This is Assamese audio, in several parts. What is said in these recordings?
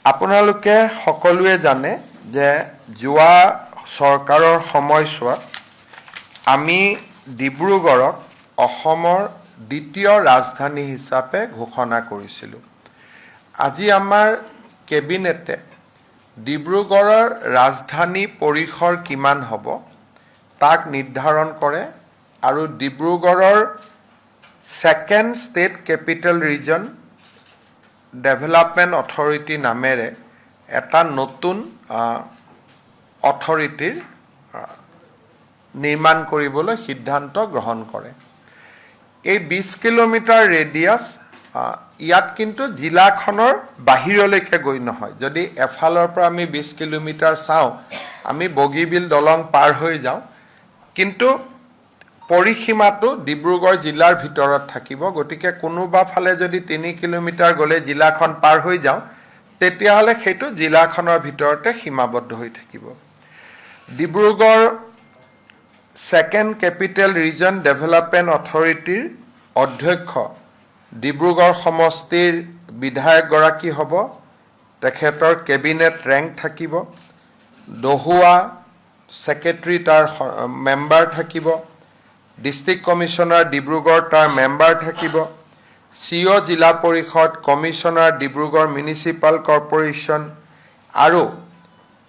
আপোনালোকে সকলোৱে জানে যে যোৱা চৰকাৰৰ সময়ছোৱাত আমি ডিব্ৰুগড়ক অসমৰ দ্বিতীয় ৰাজধানী হিচাপে ঘোষণা কৰিছিলোঁ। আজি আমাৰ কেবিনেটে ডিব্ৰুগড়ৰ ৰাজধানী পৰিসৰ কিমান হ'ব তাক নিৰ্ধাৰণ কৰে আৰু ডিব্ৰুগড়ৰ second state capital region development authority নামেৰে এটা নতুন অথৰিটিৰ নিৰ্মাণ কৰিবলৈ সিদ্ধান্ত গ্ৰহণ কৰে। এই 20 কিলোমিটাৰ ৰেডিয়াছ ইয়াত কিন্তু জিলাখনৰ বাহিৰলৈকে গৈ নহয়। যদি এফালৰ পৰা আমি 20 কিলোমিটাৰ চাওঁ, আমি বগীবিল দলং পাৰ হৈ যাওঁ, কিন্তু পৰিসীমাটো ডিব্ৰুগড় জিলাৰ ভিতৰত থাকিব। গতিকে কোনোবা ফালে যদি 3 কিলোমিটাৰ গ'লে জিলাখন পাৰ হৈ যাওঁ, তেতিয়াহ'লে সেইটো জিলাখনৰ ভিতৰতে সীমাবদ্ধ হৈ থাকিব। Dibrugarh second capital region development অথৰিটিৰ অধ্যক্ষ ডিব্ৰুগড় সমষ্টিৰ বিধায়কগৰাকী হ'ব। তেখেতৰ কেবিনেট ৰেংক থাকিব। দহুৱা ছেক্ৰেটাৰী তাৰ মেম্বাৰ থাকিব। ডিষ্ট্ৰিক্ট কমিশ্যনাৰ ডিব্ৰুগড় তাৰ মেম্বাৰ থাকিব। CO জিলা পৰিষদ, কমিশ্যনাৰ ডিব্ৰুগড় মিউনিচিপাল কৰ্পৰেশ্যন আৰু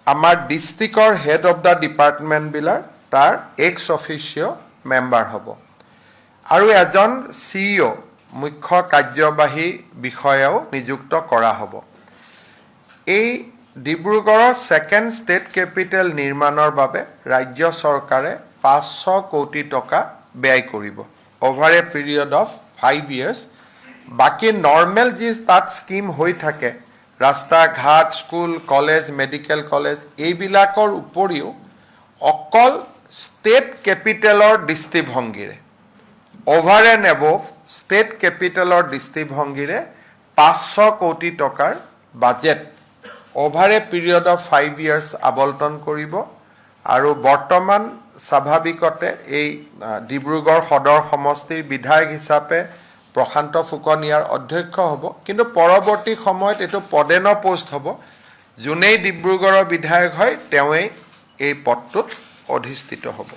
আমাৰ ডিষ্ট্ৰিক্টৰ হেড অফ দ্য ডিপাৰ্টমেণ্টবিলাক তাৰ এক্স অফিচিঅ মেম্বাৰ হ'ব আৰু এজন CEO মুখ্য কাৰ্যবাহী বিষয়াও নিযুক্ত কৰা হ'ব। এই ডিব্ৰুগড়ৰ ছেকেণ্ড ষ্টেট কেপিটেল নিৰ্মাণৰ বাবে ৰাজ্য চৰকাৰে 500 কোটি টকা ব্যয় কৰিব over A period of 5 years। বাকী নৰ্মেল যি তাত স্কিম হৈ থাকে, ৰাস্তা ঘাট, স্কুল, কলেজ, মেডিকেল কলেজ, এইবিলাকৰ উপৰিও অকল ষ্টেট কেপিটেলৰ দৃষ্টিভংগীৰে, অভাৰ এণ্ড এবভ ষ্টেট কেপিটেলৰ দৃষ্টিভংগীৰে 500 কোটি টকাৰ budget over A period of 5 years আবণ্টন কৰিব। আৰু বৰ্তমান স্বাভাৱিকতে এই ডিব্ৰুগড় সদৰ সমষ্টিৰ বিধায়ক হিচাপে প্ৰশান্ত ফুকন ইয়াৰ অধ্যক্ষ হ'ব, কিন্তু পৰৱৰ্তী সময়ত এইটো পদেন পোষ্ট হ'ব। যোনেই ডিব্ৰুগড়ৰ বিধায়ক হয় তেওঁৱেই এই পদটোত অধিষ্ঠিত হ'ব।